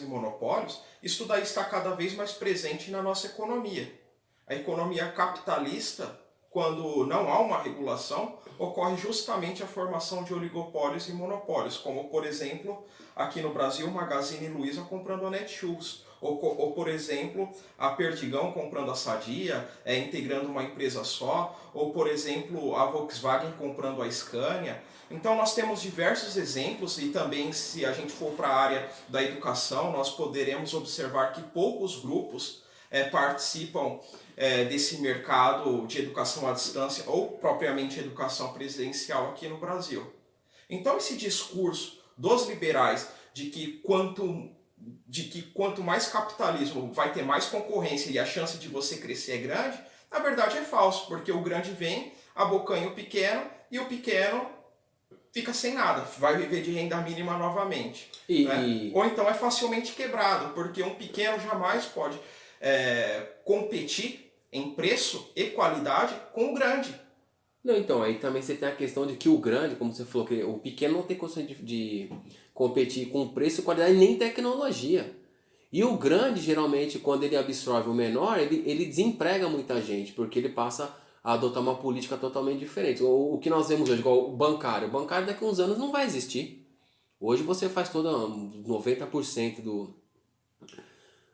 e monopólios, isso daí está cada vez mais presente na nossa economia. A economia capitalista, quando não há uma regulação, ocorre justamente a formação de oligopólios e monopólios, como, por exemplo, aqui no Brasil, Magazine Luiza comprando a Netshoes, ou por exemplo, a Perdigão comprando a Sadia, integrando uma empresa só, ou, por exemplo, a Volkswagen comprando a Scania. Então nós temos diversos exemplos e também se a gente for para a área da educação, nós poderemos observar que poucos grupos participam desse mercado de educação à distância ou propriamente educação presidencial aqui no Brasil. Então esse discurso dos liberais de que quanto mais capitalismo vai ter mais concorrência e a chance de você crescer é grande, na verdade é falso, porque o grande vem, abocanha o pequeno e o pequeno fica sem nada, vai viver de renda mínima novamente. Né? Ou então é facilmente quebrado, porque um pequeno jamais pode competir em preço e qualidade com o grande. Não, então, aí também você tem a questão de que o grande, como você falou, que o pequeno não tem condições de competir com preço, qualidade nem tecnologia. E o grande, geralmente, quando ele absorve o menor, ele desemprega muita gente, porque ele passa a adotar uma política totalmente diferente. O que nós vemos hoje, igual o bancário. O bancário daqui a uns anos não vai existir. Hoje você faz toda 90%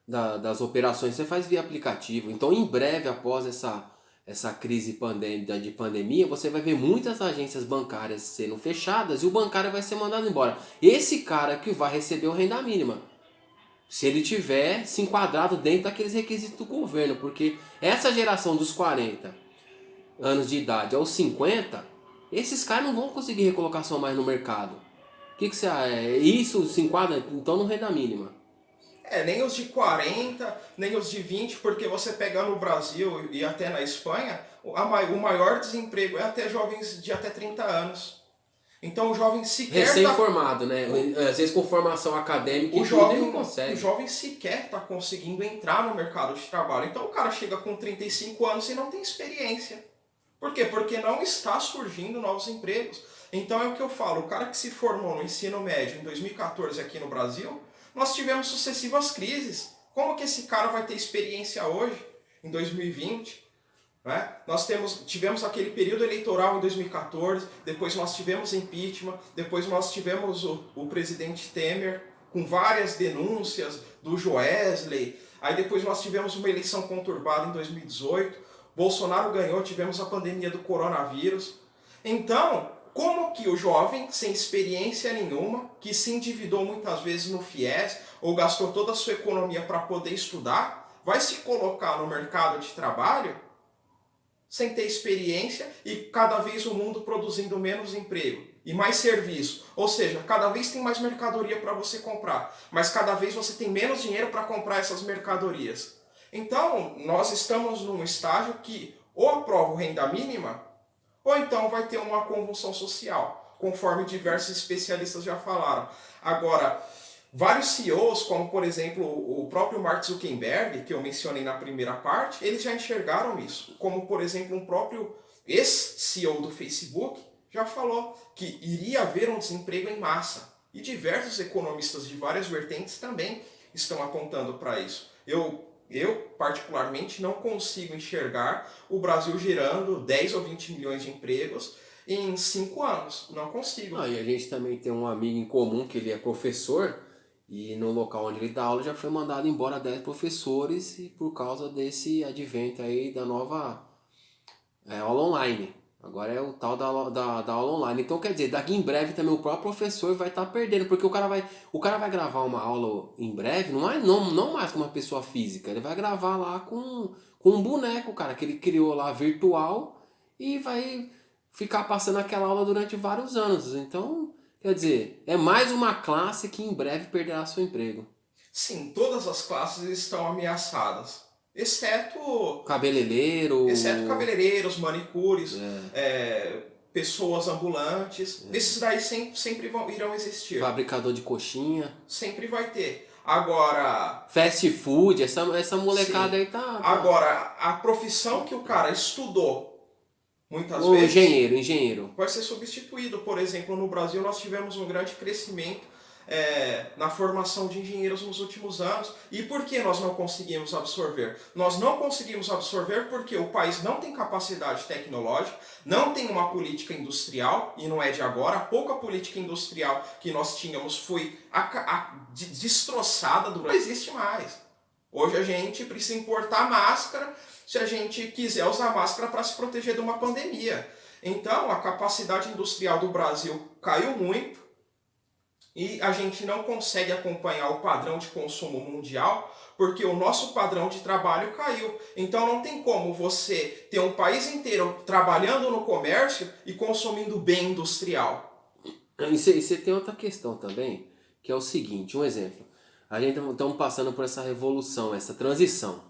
das operações, você faz via aplicativo. Então, em breve, após essa crise de pandemia, você vai ver muitas agências bancárias sendo fechadas e o bancário vai ser mandado embora. Esse cara que vai receber o renda mínima, se ele tiver se enquadrado dentro daqueles requisitos do governo, porque essa geração dos 40 anos de idade aos 50, esses caras não vão conseguir recolocação mais no mercado. O que você isso se enquadra então no renda mínima? Nem os de 40, nem os de 20, porque você pega no Brasil e até na Espanha, o maior desemprego é até jovens de até 30 anos. Então o jovem sequer recém-formado, né? Às vezes com formação acadêmica o jovem não consegue. O jovem sequer está conseguindo entrar no mercado de trabalho. Então o cara chega com 35 anos e não tem experiência. Por quê? Porque não está surgindo novos empregos. Então é o que eu falo, o cara que se formou no ensino médio em 2014 aqui no Brasil, nós tivemos sucessivas crises. Como que esse cara vai ter experiência hoje, em 2020? Né? Nós tivemos aquele período eleitoral em 2014, depois nós tivemos impeachment, depois nós tivemos o presidente Temer com várias denúncias do Joesley, aí depois nós tivemos uma eleição conturbada em 2018, Bolsonaro ganhou, tivemos a pandemia do coronavírus. Então, como que o jovem, sem experiência nenhuma, que se endividou muitas vezes no FIES, ou gastou toda a sua economia para poder estudar, vai se colocar no mercado de trabalho sem ter experiência e cada vez o mundo produzindo menos emprego e mais serviço. Ou seja, cada vez tem mais mercadoria para você comprar, mas cada vez você tem menos dinheiro para comprar essas mercadorias. Então, nós estamos num estágio que ou aprova renda mínima, ou então vai ter uma convulsão social, conforme diversos especialistas já falaram. Agora, vários CEOs, como por exemplo o próprio Mark Zuckerberg, que eu mencionei na primeira parte, eles já enxergaram isso. Como por exemplo um próprio ex-CEO do Facebook já falou que iria haver um desemprego em massa. E diversos economistas de várias vertentes também estão apontando para isso. Eu particularmente não consigo enxergar o Brasil gerando 10 ou 20 milhões de empregos em 5 anos. Não consigo. E a gente também tem um amigo em comum que ele é professor e no local onde ele dá aula já foi mandado embora 10 professores e por causa desse advento aí da nova aula online. Agora é o tal da aula online. Então quer dizer, daqui em breve também o próprio professor vai estar perdendo, porque o cara vai gravar uma aula em breve, não mais com uma pessoa física, ele vai gravar lá com um boneco, cara, que ele criou lá virtual e vai ficar passando aquela aula durante vários anos. Então, quer dizer, é mais uma classe que em breve perderá seu emprego. Sim, todas as classes estão ameaçadas. Exceto Cabeleireiro. cabeleireiros, manicures, pessoas ambulantes. Esses daí sempre irão existir. Fabricador de coxinha. Sempre vai ter. Agora... Fast food, essa molecada sim. aí tá... Agora, a profissão que o cara estudou, muitas vezes... engenheiro. vai ser substituído. Por exemplo, no Brasil nós tivemos um grande crescimento na formação de engenheiros nos últimos anos. E por que nós não conseguimos absorver? Nós não conseguimos absorver porque o país não tem capacidade tecnológica, não tem uma política industrial, e não é de agora. A pouca política industrial que nós tínhamos foi destroçada, não existe mais. Hoje a gente precisa importar máscara se a gente quiser usar máscara para se proteger de uma pandemia. Então a capacidade industrial do Brasil caiu muito, e a gente não consegue acompanhar o padrão de consumo mundial porque o nosso padrão de trabalho caiu. Então não tem como você ter um país inteiro trabalhando no comércio e consumindo bem industrial. E você tem outra questão também, que é o seguinte, um exemplo. A gente estamos passando por essa revolução, essa transição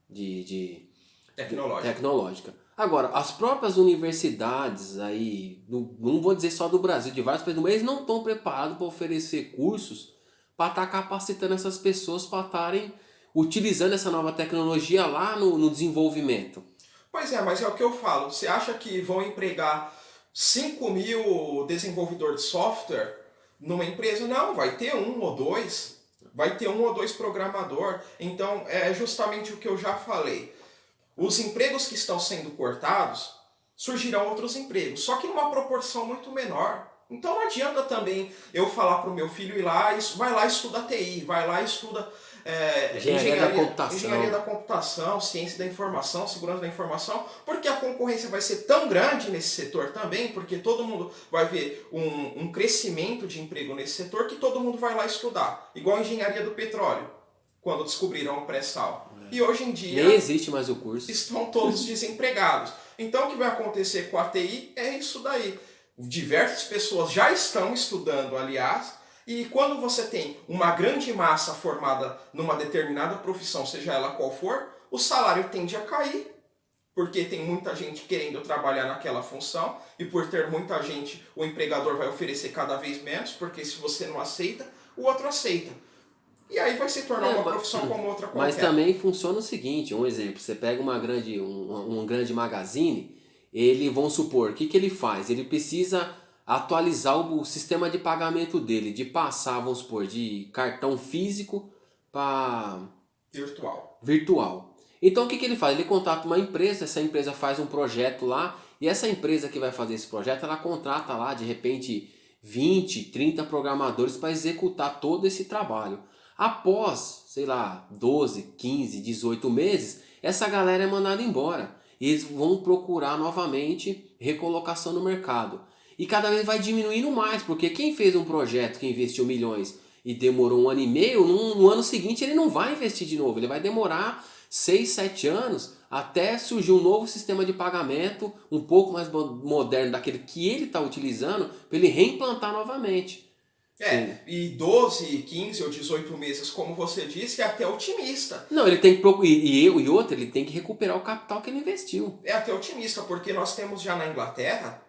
de tecnológica. Agora, as próprias universidades aí, não vou dizer só do Brasil, de vários países do mundo, eles não estão preparados para oferecer cursos para estar capacitando essas pessoas para estarem utilizando essa nova tecnologia lá no desenvolvimento. Pois é, mas é o que eu falo. Você acha que vão empregar 5 mil desenvolvedores de software numa empresa? Não, vai ter um ou dois. Vai ter um ou dois programador. Então, é justamente o que eu já falei. Os empregos que estão sendo cortados, surgirão outros empregos, só que numa proporção muito menor. Então não adianta também eu falar para o meu filho ir lá, vai lá e estuda TI, vai lá e estuda engenharia da computação, ciência da informação, segurança da informação, porque a concorrência vai ser tão grande nesse setor também, porque todo mundo vai ver um crescimento de emprego nesse setor, que todo mundo vai lá estudar, igual a engenharia do petróleo, quando descobriram o pré-sal. E hoje em dia nem existe mais o curso. Estão todos desempregados. Então o que vai acontecer com a TI é isso daí. Diversas pessoas já estão estudando, aliás, e quando você tem uma grande massa formada numa determinada profissão, seja ela qual for, o salário tende a cair, porque tem muita gente querendo trabalhar naquela função, e por ter muita gente, o empregador vai oferecer cada vez menos, porque se você não aceita, o outro aceita. E aí vai se tornar uma profissão como outra qualquer. Mas também funciona o seguinte, um exemplo, você pega um grande magazine, ele, vamos supor, o que ele faz? Ele precisa atualizar o sistema de pagamento dele, de passar, vamos supor, de cartão físico para virtual. Então o que ele faz? Ele contrata uma empresa, essa empresa faz um projeto lá, e essa empresa que vai fazer esse projeto, ela contrata lá, de repente, 20, 30 programadores para executar todo esse trabalho. Após, sei lá, 12, 15, 18 meses, essa galera é mandada embora. E eles vão procurar novamente recolocação no mercado. E cada vez vai diminuindo mais, porque quem fez um projeto que investiu milhões e demorou 1 ano e meio, no ano seguinte ele não vai investir de novo. Ele vai demorar 6, 7 anos até surgir um novo sistema de pagamento, um pouco mais moderno daquele que ele está utilizando, para ele reimplantar novamente. Sim. E 12, 15 ou 18 meses, como você disse, é até otimista. Não, ele tem que e outro, ele tem que recuperar o capital que ele investiu. É até otimista, porque nós temos já na Inglaterra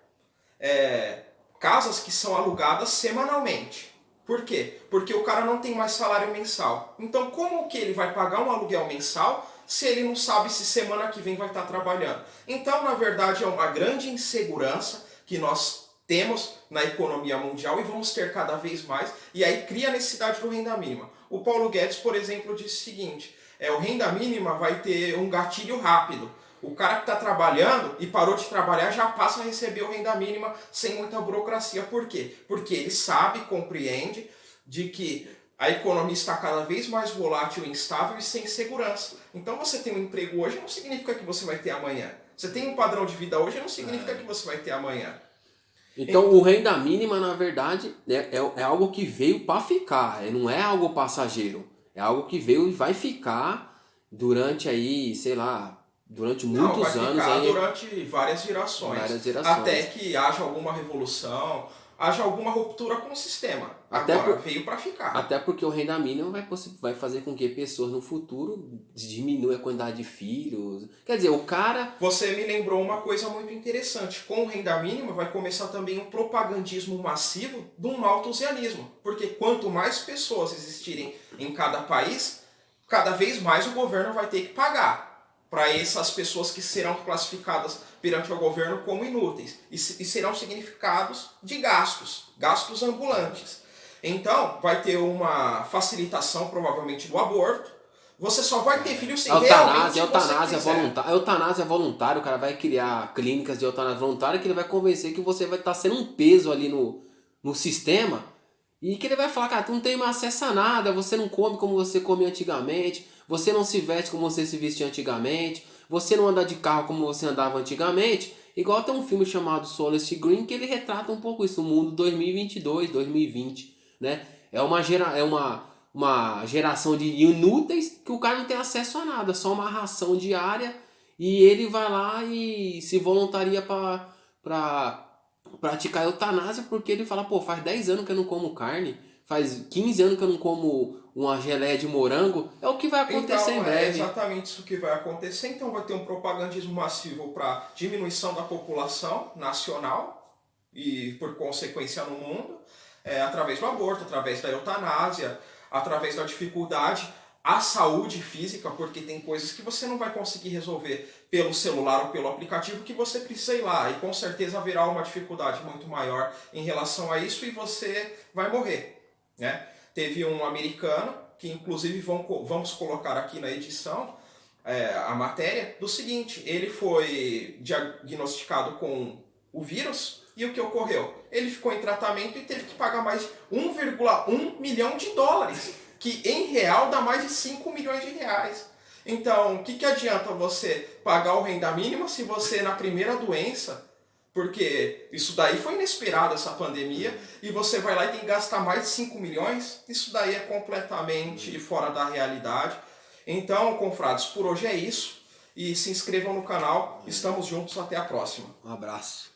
casas que são alugadas semanalmente. Por quê? Porque o cara não tem mais salário mensal. Então como que ele vai pagar um aluguel mensal se ele não sabe se semana que vem vai estar trabalhando? Então, na verdade, é uma grande insegurança que nós temos na economia mundial e vamos ter cada vez mais, e aí cria a necessidade do renda mínima. O Paulo Guedes, por exemplo, disse o seguinte, o renda mínima vai ter um gatilho rápido. O cara que está trabalhando e parou de trabalhar já passa a receber o renda mínima sem muita burocracia. Por quê? Porque ele sabe, compreende de que a economia está cada vez mais volátil, instável e sem segurança. Então você tem um emprego hoje não significa que você vai ter amanhã. Você tem um padrão de vida hoje não significa que você vai ter amanhã. Então o renda mínima, na verdade, é algo que veio para ficar, não é algo passageiro. É algo que veio e vai ficar durante aí, sei lá, durante muitos anos. Vai ficar durante várias gerações. Até que haja alguma revolução, haja alguma ruptura com o sistema. Agora veio para ficar. Até porque o renda mínima vai fazer com que pessoas no futuro diminuam a quantidade de filhos. Quer dizer, o cara... Você me lembrou uma coisa muito interessante. Com o renda mínima vai começar também um propagandismo massivo de um malthusianismo. Porque quanto mais pessoas existirem em cada país, cada vez mais o governo vai ter que pagar para essas pessoas que serão classificadas perante o governo como inúteis e serão significados de gastos ambulantes. Então, vai ter uma facilitação, provavelmente, do aborto. Você só vai ter filho se realmente Eutanásia voluntária. Eutanásia voluntária, o cara vai criar clínicas de eutanásia voluntária que ele vai convencer que você vai estar sendo um peso ali no sistema e que ele vai falar, cara, tu não tem mais acesso a nada, você não come como você comia antigamente, você não se veste como você se vestia antigamente, você não anda de carro como você andava antigamente. Igual tem um filme chamado Soylent Green que ele retrata um pouco isso, o mundo 2022, 2020, né? É uma geração de inúteis que o cara não tem acesso a nada, só uma ração diária e ele vai lá e se voluntaria para praticar eutanásia porque ele fala, pô, faz 10 anos que eu não como carne, faz 15 anos que eu não como uma geleia de morango, é o que vai acontecer em breve. É exatamente isso que vai acontecer, então vai ter um propagandismo massivo para diminuição da população nacional e por consequência no mundo, através do aborto, através da eutanásia, através da dificuldade à saúde física, porque tem coisas que você não vai conseguir resolver pelo celular ou pelo aplicativo que você precisa ir lá. E com certeza haverá uma dificuldade muito maior em relação a isso e você vai morrer, né? Teve um americano, que inclusive vamos colocar aqui na edição a matéria, do seguinte, ele foi diagnosticado com o vírus e o que ocorreu? Ele ficou em tratamento e teve que pagar mais de 1,1 milhão de dólares, que em real dá mais de 5 milhões de reais. Então, o que adianta você pagar o renda mínima se você na primeira doença, porque isso daí foi inesperado, essa pandemia, e você vai lá e tem que gastar mais de 5 milhões? Isso daí é completamente fora da realidade. Então, confrades, por hoje é isso. E se inscrevam no canal. Estamos juntos, até a próxima. Um abraço.